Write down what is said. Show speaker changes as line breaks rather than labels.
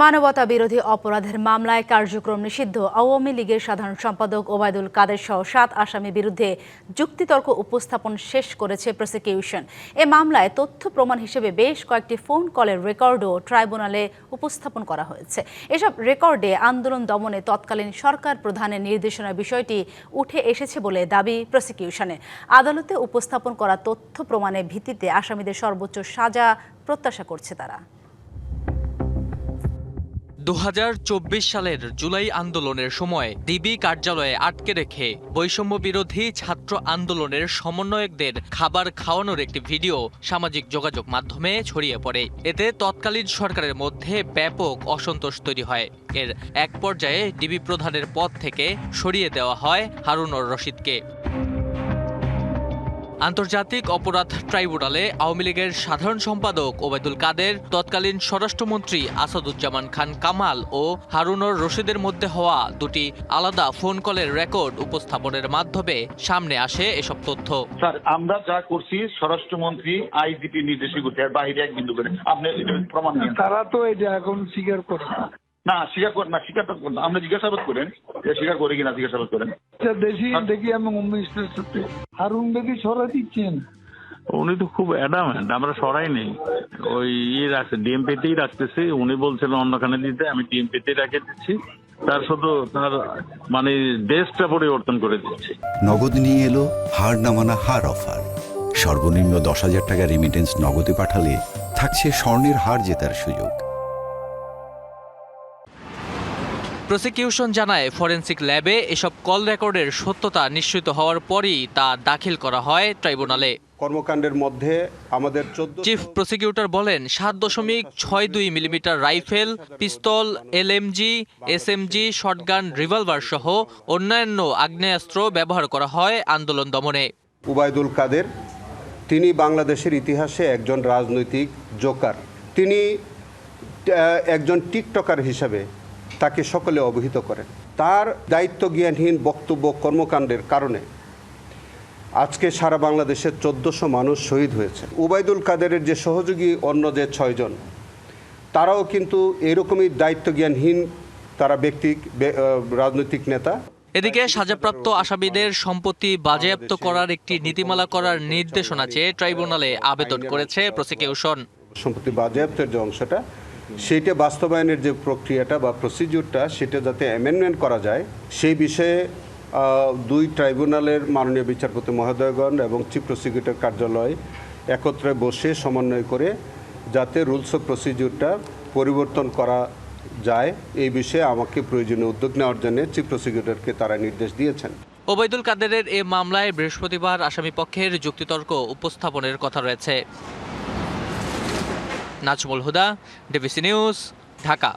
মানবতা বিরোধী অপরাধের মামলায় কার্যক্রম নিষিদ্ধ আওয়ামী লীগের সাধারণ সম্পাদক ওবায়দুল কাদের সহ ৭ আসামির বিরুদ্ধে যুক্তিতর্ক উপস্থাপন শেষ করেছে প্রসিকিউশন। এ মামলায় তথ্য প্রমাণ হিসেবে বেশ কয়েকটি ফোন কলের রেকর্ডও ট্রাইব্যুনালে উপস্থাপন করা হয়েছে। এসব রেকর্ডে আন্দোলন দমনে তৎকালীন সরকার প্রধানের নির্দেশনার বিষয়টি উঠে এসেছে বলে দাবি প্রসিকিউশনের। আদালতে উপস্থাপন করা তথ্য প্রমাণের ভিত্তিতে আসামিদের সর্বোচ্চ সাজা প্রত্যাশা করছে তারা।
২০২৪ সালের জুলাই আন্দোলনের সময় ডিবি কার্যালয়ে আটকে রেখে বৈষম্য বিরোধী ছাত্র আন্দোলনের সমন্বয়কদের খাবার খাওয়ানোর একটি ভিডিও সামাজিক যোগাযোগ মাধ্যমে ছড়িয়ে পড়ে। এতে তৎকালীন সরকারের মধ্যে ব্যাপক অসন্তোষ তৈরি হয়। এর এক পর্যায়ে ডিবি প্রধানের পদ থেকে সরিয়ে দেওয়া হয় হারুনুর রশিদকে। আন্তর্জাতিক অপরাধ ট্রাইব্যুনালে আওয়ামী লীগের সাধারণ সম্পাদক ওবায়দুল কাদের, তৎকালীন স্বরাষ্ট্রমন্ত্রী আসাদুজ্জামান খান কামাল ও হারুনুর রশিদের মধ্যে হওয়া দুটি আলাদা ফোন কলের রেকর্ড উপস্থাপনের মাধ্যমে সামনে আসে এসব তথ্য।
স্যার, আমরা যা করছি স্বরাষ্ট্রমন্ত্রী আইজিপি নির্দেশিত করতে আর বাইরে এক বিন্দু করে আপনি প্রমাণ নিন।
তারা তো এটা এখন স্বীকার করে
না, স্বীকার করেন না, স্বীকার তো করেন। আপনি জিজ্ঞাসাবাদ করেন স্বীকার করে কিনা, জিজ্ঞাসাবাদ করেন।
দেখি আমি হারুন বেদি সরাই দিচ্ছেন।
উনি তো খুব অ্যাডামেন্ট, আমরা সরাই নেই, ওই রাখছে ডিএমপিতেই রাখতেছি। উনি বলছিলেন অন্যখানে দিতে, আমি ডিএমপিতেই রেখে দিচ্ছি। তার শুধু তার মানে ডেস্কটা পরিবর্তন করে দিচ্ছি।
নগদ নিয়ে এলো হার না মানা হার অফার। সর্বনিম্ন 10,000 টাকা রেমিটেন্স নগদে পাঠালে থাকছে স্বর্ণের হার জেতার সুযোগ।
প্রসিকিউশন জানায়, ফরেনসিক ল্যাবে এসব কল রেকর্ডের সত্যতা নিশ্চিত হওয়ার পরই তা দাখিল করা হয় ট্রাইব্যুনালে।
কর্মকাণ্ডের মধ্যে আমাদের
চিফ প্রসিকিউটর বলেন, 7.62 মিলিমিটার রাইফেল, পিস্তল, এলএমজি, এসএমজি, শটগান, রিভলভার সহ অন্যান্য আগ্নেয়াস্ত্র ব্যবহার করা হয় আন্দোলন দমনে।
ওবায়দুল কাদের, তিনি বাংলাদেশের ইতিহাসে একজন রাজনৈতিক জোকার। তিনি একজন টিকটকার হিসাবে তাকে সকলে অবহিত করেন। তার দায়িত্ব জ্ঞানহীন বক্তব্য কর্মকাণ্ডের কারণে আজকে সারা বাংলাদেশে 1400 মানুষ শহীদ হয়েছে। ওবায়দুল কাদেরের যে সহযোগী অন্য যে 6 জন, তারাও কিন্তু এরকমই দায়িত্ব জ্ঞানহীন, তারা রাজনৈতিক নেতা।
এদিকে সাজাপ্রাপ্ত আসামিদের সম্পত্তি বাজেয়াপ্ত করার একটি নীতিমালা করার নির্দেশনা চেয়ে ট্রাইব্যুনালে আবেদন করেছে প্রসিকিউশন।
সম্পত্তি বাজেয়াপ্তের যে অংশটা, সেইটা বাস্তবায়নের যে প্রক্রিয়াটা বা প্রসিডিউরটা, সেটা যাতে অ্যামেন্ডমেন্ট করা যায় সেই বিষয়ে 2 ট্রাইব্যুনালের মাননীয় বিচারপতি মহোদয়গণ এবং চিফ প্রসিকিউটর কার্যালয় একত্রে বসে সমন্বয় করে যাতে রুলস অফ প্রসিডিউরটা পরিবর্তন করা যায়, এই বিষয়ে আমাকে প্রয়োজনীয় উদ্যোগ নেওয়ার জন্য চিফ প্রসিকিউটরকে তারা নির্দেশ দিয়েছেন।
ওবায়দুল কাদেরের এ মামলায় বৃহস্পতিবার আসামিপক্ষের যুক্তিতর্ক উপস্থাপনের কথা রয়েছে। নাজমুল হুদা, ডিবিসি নিউজ, ঢাকা।